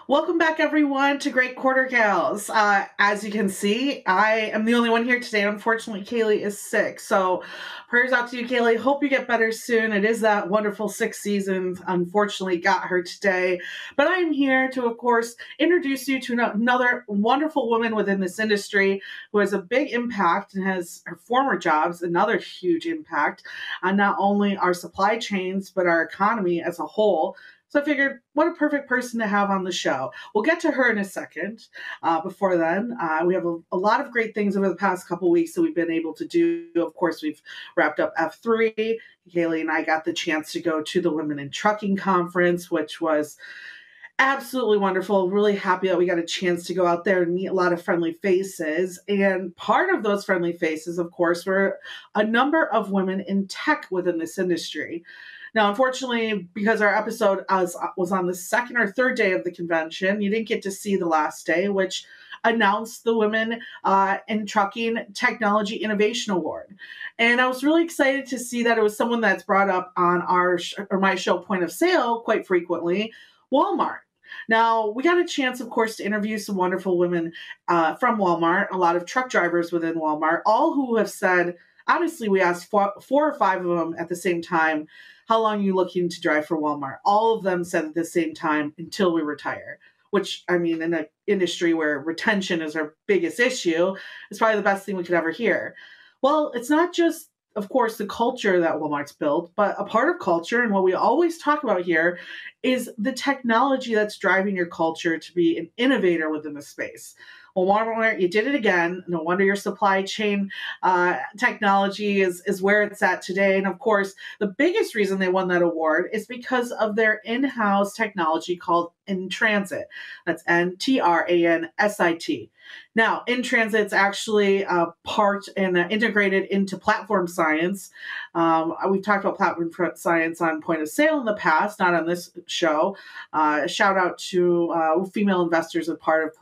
Welcome back, everyone, to Great Quarter Gals. As you can see, I am the only one here today. Unfortunately, Kaylee is sick. So prayers out to you, Kaylee. Hope you get better soon. It is that wonderful sixth season. Unfortunately, got her today. But I am here to, of course, introduce you to another wonderful woman within this industry who has a big impact and has her former jobs, another huge impact on not only our supply chains, but our economy as a whole. So I figured, what a perfect person to have on the show. We'll get to her in a second. Before then, we have a lot of great things over the past couple weeks that we've been able to do. Of course, we've wrapped up F3. Haley and I got the chance to go to the Women in Trucking Conference, which was absolutely wonderful. Really happy that we got a chance to go out there and meet a lot of friendly faces. And part of those friendly faces, of course, were a number of women in tech within this industry. Now, unfortunately, because our episode was on the second or third day of the convention, you didn't get to see the last day, which announced the Women in Trucking Technology Innovation Award. And I was really excited to see that it was someone that's brought up on my show, Point of Sale, quite frequently, Walmart. Now, we got a chance, of course, to interview some wonderful women from Walmart, a lot of truck drivers within Walmart, all who have said, honestly, we asked four or five of them at the same time, how long are you looking to drive for Walmart? All of them said at the same time, until we retire, which, I mean, in an industry where retention is our biggest issue, is probably the best thing we could ever hear. Well, it's not just, of course, the culture that Walmart's built, but a part of culture, and what we always talk about here, is the technology that's driving your culture to be an innovator within the space. Well, Walmart, you did it again. No wonder your supply chain technology is where it's at today. And of course, the biggest reason they won that award is because of their in-house technology called In Transit. That's Transit. Now, In Transit's actually part and integrated into platform science. We've talked about platform science on Point of Sale in the past, not on this show. Shout out to female investors as part of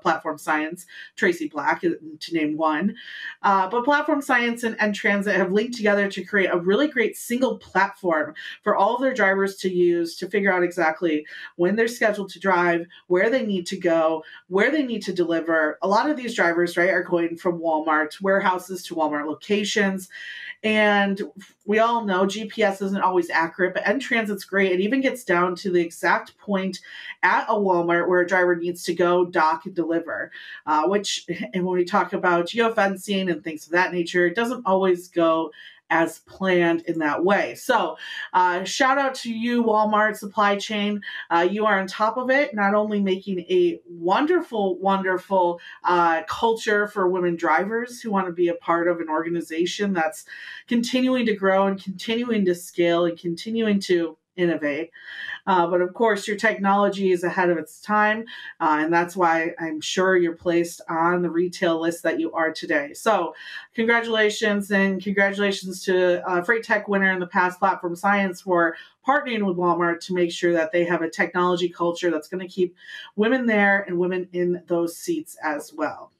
platform science, Tracy Black, to name one. But platform science and Transit have linked together to create a really great single platform for all of their drivers to use to figure out exactly when they're scheduled to drive, where they need to go, where they need to deliver. A lot of these drivers, right, are going from Walmart warehouses to Walmart locations. And we all know GPS isn't always accurate, but N-Transit's great. It even gets down to the exact point at a Walmart where a driver needs to go, dock, and deliver, and when we talk about geofencing and things of that nature, it doesn't always go as planned in that way. So shout out to you, Walmart supply chain. You are on top of it, not only making a wonderful, wonderful culture for women drivers who want to be a part of an organization that's continuing to grow and continuing to scale and continuing to innovate. But of course, your technology is ahead of its time. And that's why I'm sure you're placed on the retail list that you are today. So congratulations, and congratulations to Freight Tech winner in the past, Platform Science, for partnering with Walmart to make sure that they have a technology culture that's going to keep women there and women in those seats as well.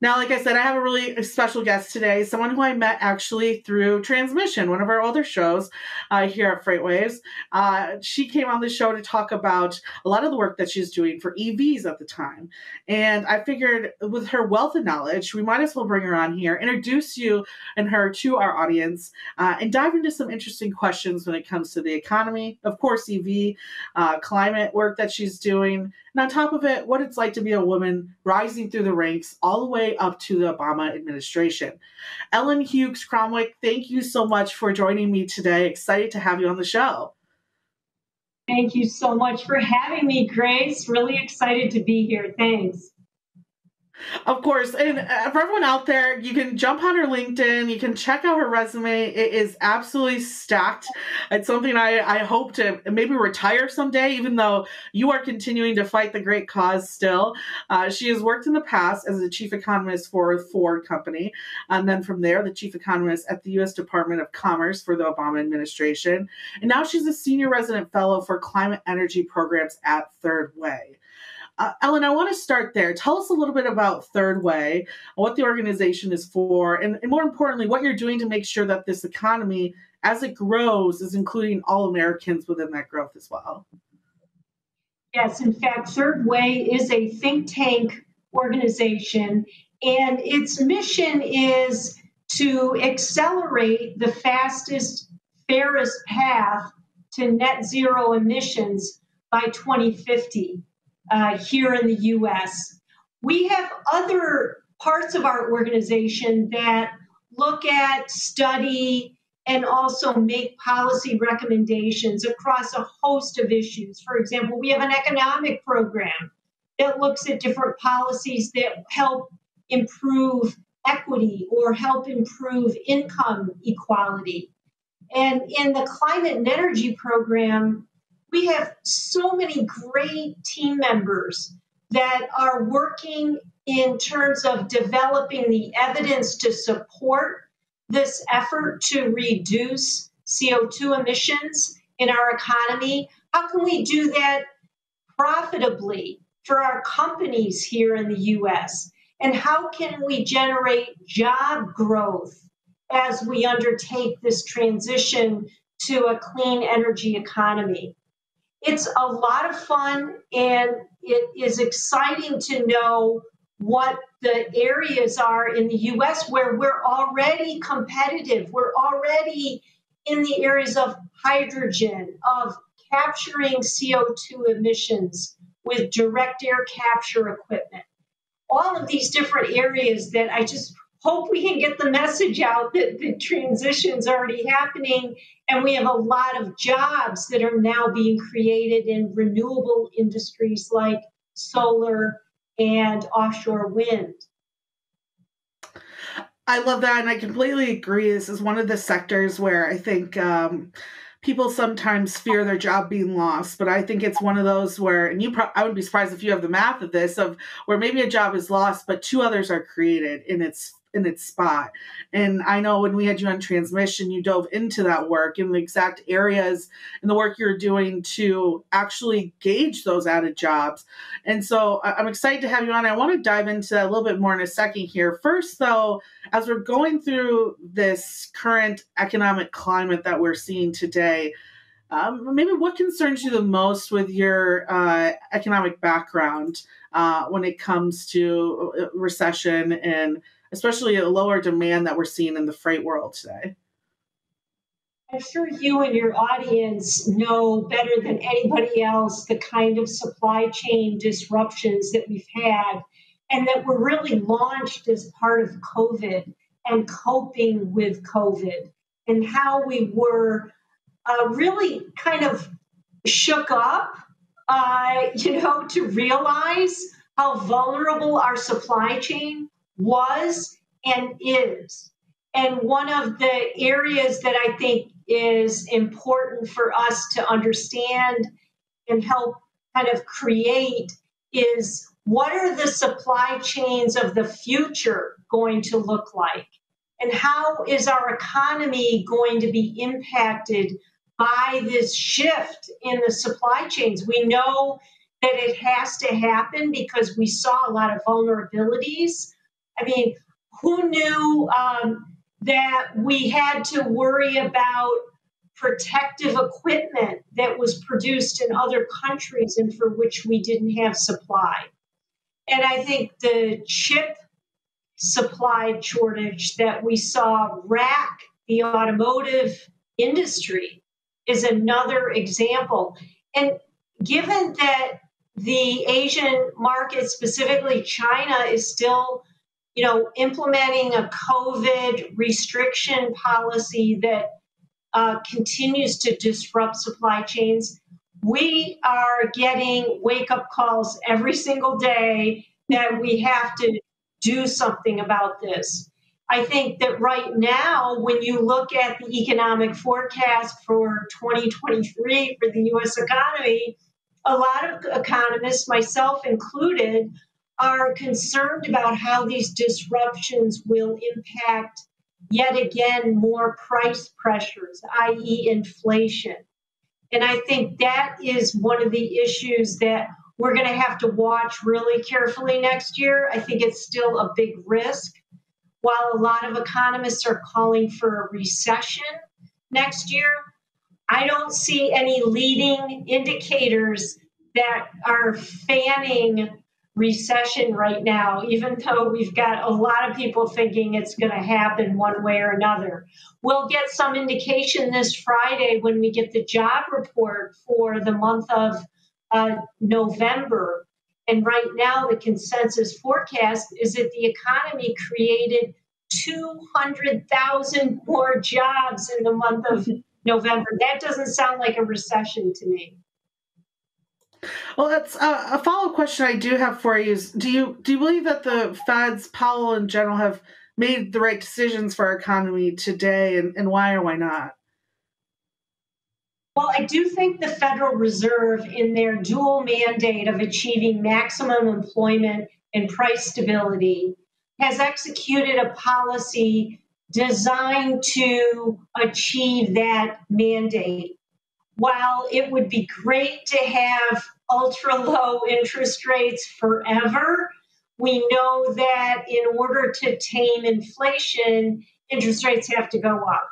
Now, like I said, I have a really special guest today, someone who I met actually through Transmission, one of our older shows here at Freightwaves. She came on the show to talk about a lot of the work that she's doing for EVs at the time. And I figured with her wealth of knowledge, we might as well bring her on here, introduce you and her to our audience, and dive into some interesting questions when it comes to the economy, of course, EV, climate work that she's doing, and on top of it, what it's like to be a woman rising through the ranks all the way up to the Obama administration. Ellen Hughes-Cromwick, thank you so much for joining me today. Excited to have you on the show. Thank you so much for having me, Grace. Really excited to be here. Thanks. Of course. And for everyone out there, you can jump on her LinkedIn. You can check out her resume. It is absolutely stacked. It's something I hope to maybe retire someday, even though you are continuing to fight the great cause still. She has worked in the past as the chief economist for Ford Company. And then from there, the chief economist at the U.S. Department of Commerce for the Obama administration. And now she's a senior resident fellow for climate energy programs at Third Way. Ellen, I want to start there. Tell us a little bit about Third Way, what the organization is for, and more importantly, what you're doing to make sure that this economy, as it grows, is including all Americans within that growth as well. Yes, in fact, Third Way is a think tank organization, and its mission is to accelerate the fastest, fairest path to net zero emissions by 2050 here in the US. We have other parts of our organization that look at, study, and also make policy recommendations across a host of issues. For example, we have an economic program that looks at different policies that help improve equity or help improve income equality. And in the climate and energy program, we have so many great team members that are working in terms of developing the evidence to support this effort to reduce CO2 emissions in our economy. How can we do that profitably for our companies here in the US? And how can we generate job growth as we undertake this transition to a clean energy economy? It's a lot of fun, and it is exciting to know what the areas are in the US where we're already competitive. We're already in the areas of hydrogen, of capturing CO2 emissions with direct air capture equipment. All of these different areas that I just hope we can get the message out that the transition's already happening, and we have a lot of jobs that are now being created in renewable industries like solar and offshore wind. I love that, and I completely agree. This is one of the sectors where I think people sometimes fear their job being lost, but I think it's one of those where, and I wouldn't be surprised if you have the math of this, of where maybe a job is lost, but two others are created in its spot. And I know when we had you on transmission, you dove into that work in the exact areas and the work you're doing to actually gauge those added jobs. And so I'm excited to have you on. I want to dive into that a little bit more in a second here. First, though, as we're going through this current economic climate that we're seeing today, maybe what concerns you the most with your economic background when it comes to recession and especially a lower demand that we're seeing in the freight world today? I'm sure you and your audience know better than anybody else the kind of supply chain disruptions that we've had and that were really launched as part of COVID and coping with COVID, and how we were really kind of shook up, to realize how vulnerable our supply chain was and is. And one of the areas that I think is important for us to understand and help kind of create is, what are the supply chains of the future going to look like? And how is our economy going to be impacted by this shift in the supply chains? We know that it has to happen because we saw a lot of vulnerabilities. I mean, who knew that we had to worry about protective equipment that was produced in other countries and for which we didn't have supply? And I think the chip supply shortage that we saw rack the automotive industry is another example. And given that the Asian market, specifically China, is still implementing a COVID restriction policy that continues to disrupt supply chains, we are getting wake-up calls every single day that we have to do something about this. I think that right now, when you look at the economic forecast for 2023 for the U.S. economy, a lot of economists, myself included, are concerned about how these disruptions will impact, yet again, more price pressures, i.e. inflation. And I think that is one of the issues that we're going to have to watch really carefully next year. I think it's still a big risk. While a lot of economists are calling for a recession next year, I don't see any leading indicators that are fanning recession right now, even though we've got a lot of people thinking it's going to happen one way or another. We'll get some indication this Friday when we get the job report for the month of November. And right now, the consensus forecast is that the economy created 200,000 more jobs in the month of November. That doesn't sound like a recession to me. Well, that's a follow-up question I do have for you is, do you believe that the Fed's, Powell in general, have made the right decisions for our economy today, and why or why not? Well, I do think the Federal Reserve, in their dual mandate of achieving maximum employment and price stability, has executed a policy designed to achieve that mandate. While it would be great to have ultra low interest rates forever, we know that in order to tame inflation, interest rates have to go up.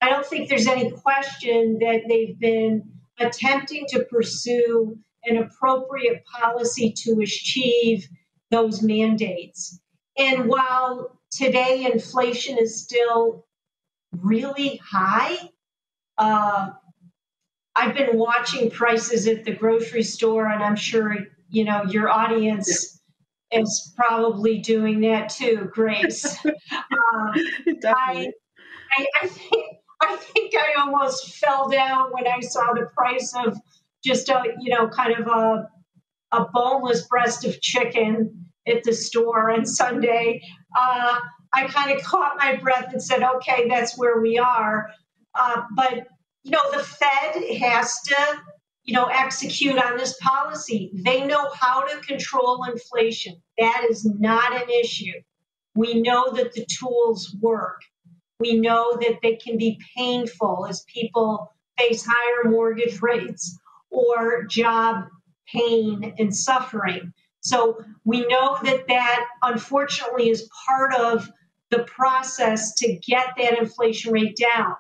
I don't think there's any question that they've been attempting to pursue an appropriate policy to achieve those mandates. And while today inflation is still really high, I've been watching prices at the grocery store, and I'm sure your audience is probably doing that too, Grace. Definitely. I think I almost fell down when I saw the price of just a boneless breast of chicken at the store on Sunday. I kind of caught my breath and said, "Okay, that's where we are." But the Fed has to, execute on this policy. They know how to control inflation. That is not an issue. We know that the tools work. We know that they can be painful as people face higher mortgage rates or job pain and suffering. So we know that unfortunately is part of the process to get that inflation rate down.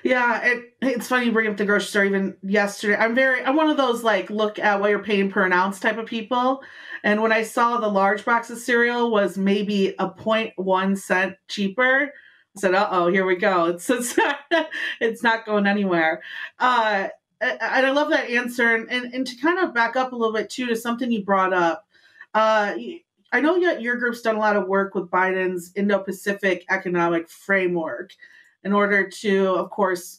Yeah, it's funny you bring up the grocery store. Even yesterday, I'm one of those look at what you're paying per an ounce type of people. And when I saw the large box of cereal was maybe a 0.1 cent cheaper, I said, "Uh-oh, here we go. It's not going anywhere." And I love that answer. And to kind of back up a little bit too to something you brought up, I know your group's done a lot of work with Biden's Indo-Pacific economic framework in order to, of course,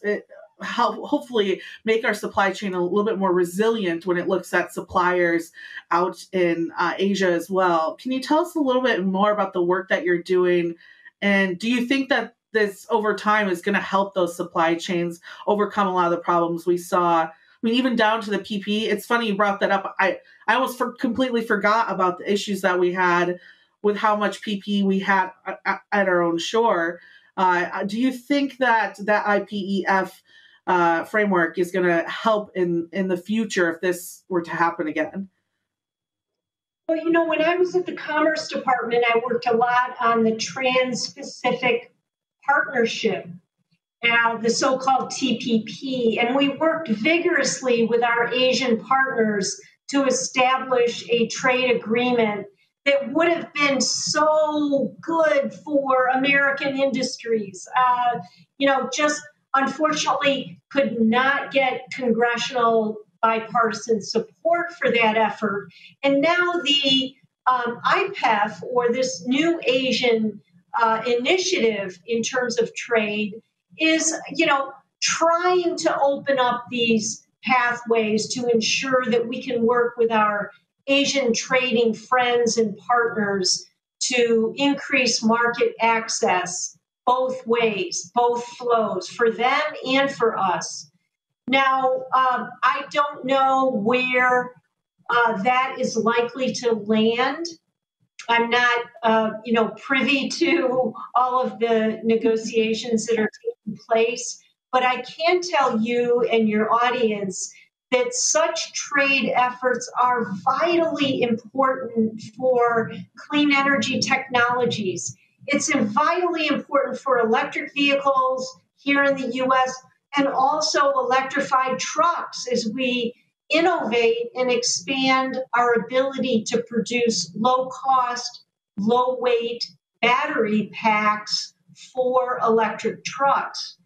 hopefully make our supply chain a little bit more resilient when it looks at suppliers out in Asia as well. Can you tell us a little bit more about the work that you're doing? And do you think that this over time is going to help those supply chains overcome a lot of the problems we saw? I mean, even down to the PPE. It's funny you brought that up. I almost completely forgot about the issues that we had with how much PPE we had at our own shore. Do you think that IPEF framework is going to help in the future if this were to happen again? Well, when I was at the Commerce Department, I worked a lot on the Trans-Pacific Partnership, the so-called TPP, and we worked vigorously with our Asian partners to establish a trade agreement that would have been so good for American industries. Just unfortunately could not get congressional bipartisan support for that effort. And now the IPEF, or this new Asian initiative in terms of trade, is, trying to open up these pathways to ensure that we can work with our Asian trading friends and partners to increase market access both ways, both flows, for them and for us. Now, I don't know where that is likely to land. I'm not, privy to all of the negotiations that are taking place, but I can tell you and your audience that such trade efforts are vitally important for clean energy technologies. It's vitally important for electric vehicles here in the U.S., and also electrified trucks as we innovate and expand our ability to produce low cost, low weight battery packs for electric trucks.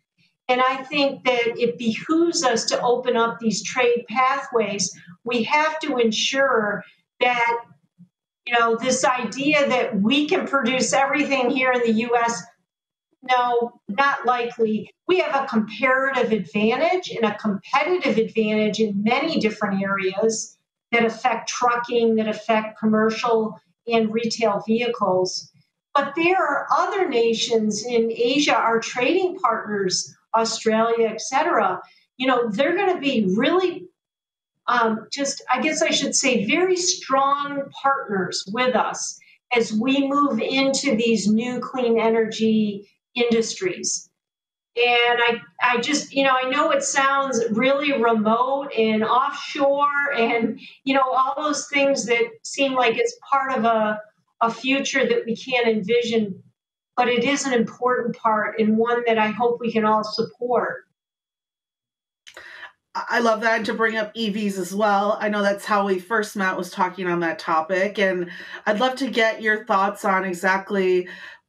And I think that it behooves us to open up these trade pathways. We have to ensure that, this idea that we can produce everything here in the US, no, not likely. We have a comparative advantage and a competitive advantage in many different areas that affect trucking, that affect commercial and retail vehicles. But there are other nations in Asia, our trading partners, Australia, et cetera. They're going to be really I guess I should say, very strong partners with us as we move into these new clean energy industries. And I just, I know it sounds really remote and offshore and, all those things that seem like it's part of a future that we can't envision, but it is an important part and one that I hope we can all support. I love that, and to bring up EVs as well. I know that's how we first met, was talking on that topic. And I'd love to get your thoughts on exactly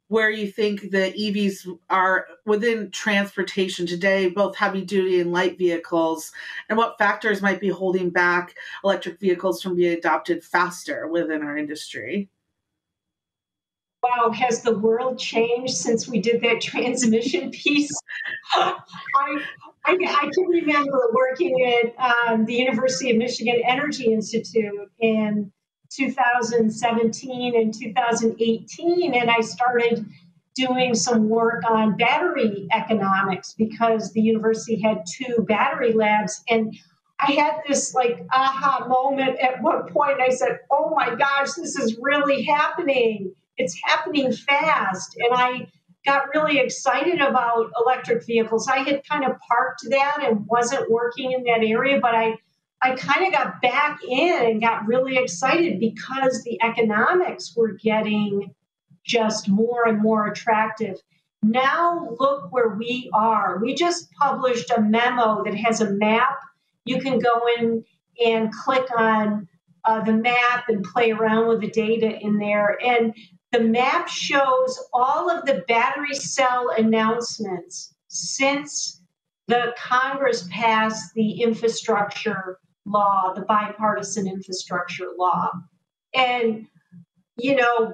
where you think the EVs are within transportation today, both heavy duty and light vehicles, and what factors might be holding back electric vehicles from being adopted faster within our industry. Wow, has the world changed since we did that transmission piece? I can remember working at the University of Michigan Energy Institute in 2017 and 2018, and I started doing some work on battery economics because the university had 2 battery labs. And I had this aha moment at one point. I said, oh my gosh, this is really happening. It's happening fast. And I got really excited about electric vehicles. I had kind of parked that and wasn't working in that area, but I kind of got back in and got really excited because the economics were getting just more and more attractive. Now look where we are. We just published a memo that has a map. You can go in and click on the map and play around with the data in there. And the map shows all of the battery cell announcements since the Congress passed the infrastructure law, the bipartisan infrastructure law. And,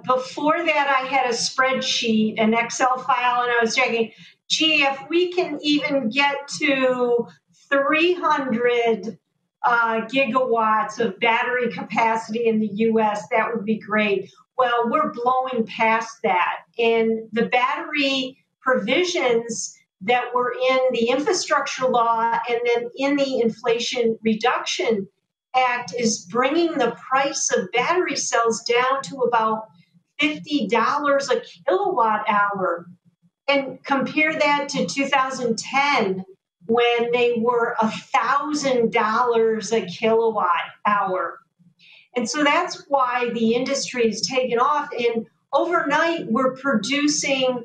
before that, I had a spreadsheet, an Excel file, and I was checking, if we can even get to 300 gigawatts of battery capacity in the US, that would be great. Well, we're blowing past that. And the battery provisions that were in the infrastructure law and then in the Inflation Reduction Act is bringing the price of battery cells down to about $50 a kilowatt hour. And compare that to 2010, when they were $1,000 a kilowatt hour. And so that's why the industry has taken off. And overnight, we're producing,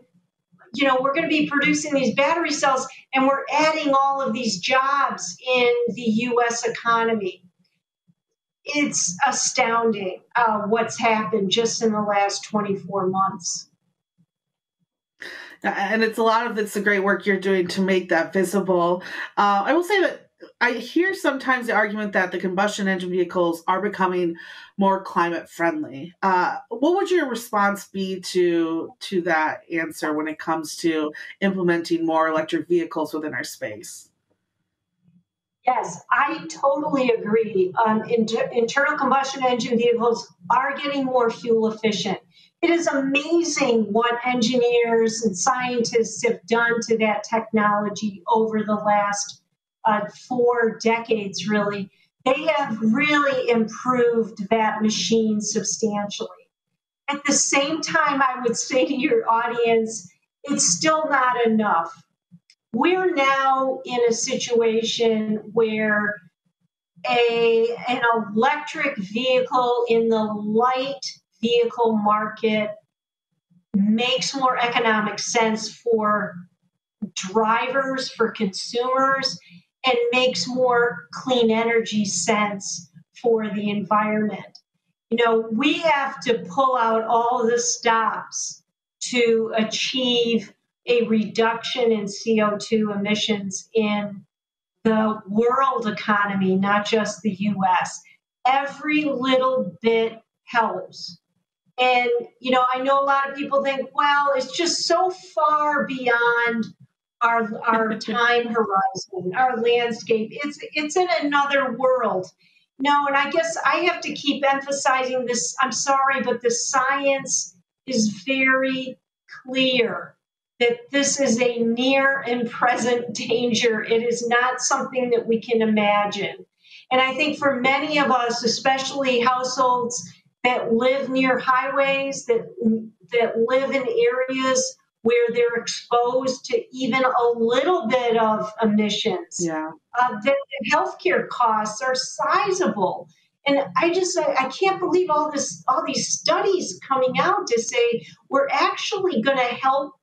we're going to be producing these battery cells, and we're adding all of these jobs in the US economy. It's astounding what's happened just in the last 24 months. And it's the great work you're doing to make that visible. I will say that I hear sometimes the argument that the combustion engine vehicles are becoming more climate friendly. What would your response be to that answer when it comes to implementing more electric vehicles within our space? Yes, I totally agree. Internal combustion engine vehicles are getting more fuel efficient. It is amazing what engineers and scientists have done to that technology over the last 4 decades, really. They have really improved that machine substantially. At the same time, I would say to your audience, it's still not enough. We're now in a situation where an electric vehicle in the light vehicle market makes more economic sense for drivers for consumers and makes more clean energy sense for the environment. We have to pull out all the stops to achieve a reduction in CO2 emissions in the world economy, not just the US. Every little bit helps. And, I know a lot of people think, well, it's just so far beyond our time horizon, our landscape. It's in another world. No, and I guess I have to keep emphasizing this. I'm sorry, but the science is very clear that this is a near and present danger. It is not something that we can imagine. And I think for many of us, especially households that live near highways, that live in areas where they're exposed to even a little bit of emissions, the healthcare costs are sizable. And I can't believe all these studies coming out to say we're actually going to help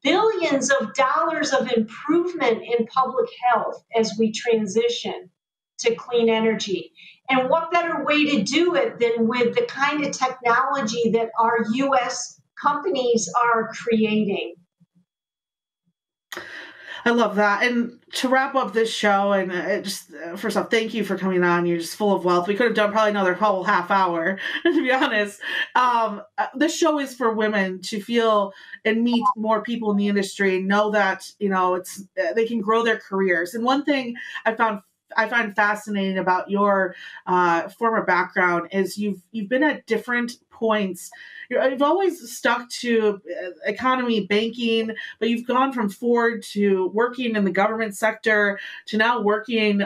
billions of dollars of improvement in public health as we transition to clean energy. And what better way to do it than with the kind of technology that our U.S. companies are creating? I love that. And to wrap up this show, and first off, thank you for coming on. You're just full of wealth. We could have done probably another whole half hour, to be honest. This show is for women to feel and meet more people in the industry and know that, they can grow their careers. And one thing I find fascinating about your former background is you've been at different points. You've always stuck to economy, banking, but you've gone from Ford to working in the government sector to now working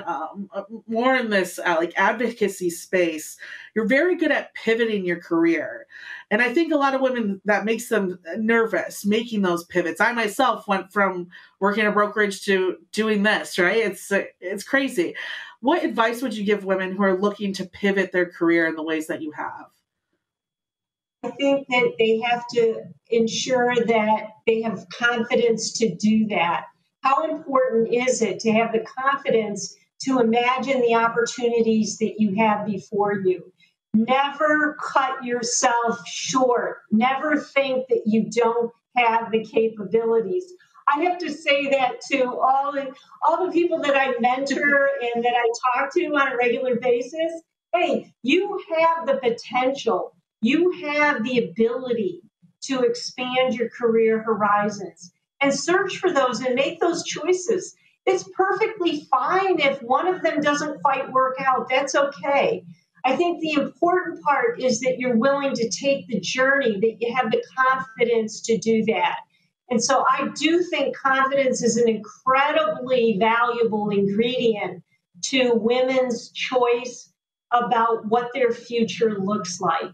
more in this advocacy space. You're very good at pivoting your career. And I think a lot of women, that makes them nervous making those pivots. I myself went from working at a brokerage to doing this, right? It's crazy. What advice would you give women who are looking to pivot their career in the ways that you have? I think that they have to ensure that they have confidence to do that. How important is it to have the confidence to imagine the opportunities that you have before you? Never cut yourself short. Never think that you don't have the capabilities. I have to say that to all the people that I mentor and that I talk to on a regular basis. Hey, you have the potential. You have the ability to expand your career horizons and search for those and make those choices. It's perfectly fine if one of them doesn't quite work out. That's okay. I think the important part is that you're willing to take the journey, that you have the confidence to do that. And so I do think confidence is an incredibly valuable ingredient to women's choice about what their future looks like.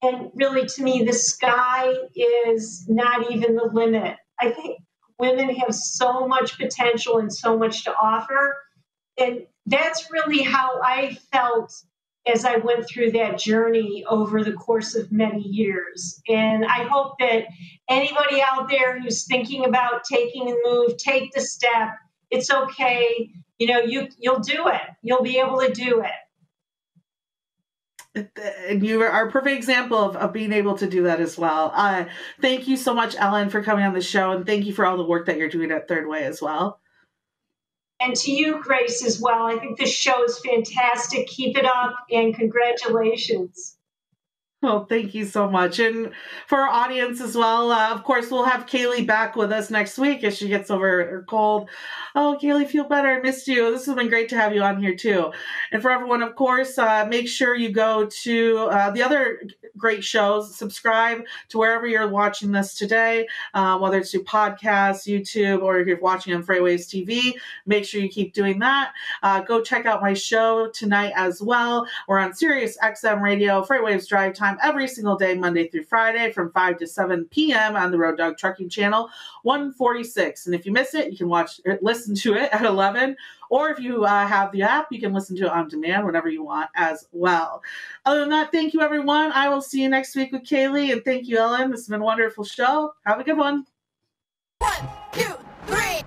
And really, to me, the sky is not even the limit. I think women have so much potential and so much to offer. And that's really how I felt as I went through that journey over the course of many years. And I hope that anybody out there who's thinking about taking a move, take the step. It's okay. You'll do it. You'll be able to do it. And you are a perfect example of being able to do that as well. Thank you so much, Ellen, for coming on the show. And thank you for all the work that you're doing at Third Way as well. And to you, Grace, as well. I think this show is fantastic. Keep it up and congratulations. Well, thank you so much. And for our audience as well, of course, we'll have Kaylee back with us next week as she gets over her cold. Oh, Kaylee, feel better. I missed you. This has been great to have you on here, too. And for everyone, of course, make sure you go to the other great shows. Subscribe to wherever you're watching this today, whether it's through podcasts, YouTube, or if you're watching on Freightwaves TV. Make sure you keep doing that. Go check out my show tonight as well. We're on Sirius XM Radio, Freightwaves Drive Time, every single day, Monday through Friday from 5 to 7 p.m. on the Road Dog Trucking Channel 146. And if you miss it, you can listen to it at 11. Or if you have the app, you can listen to it on demand whenever you want as well. Other than that, thank you, everyone. I will see you next week with Kaylee. And thank you, Ellen. This has been a wonderful show. Have a good one. 1, 2, 3.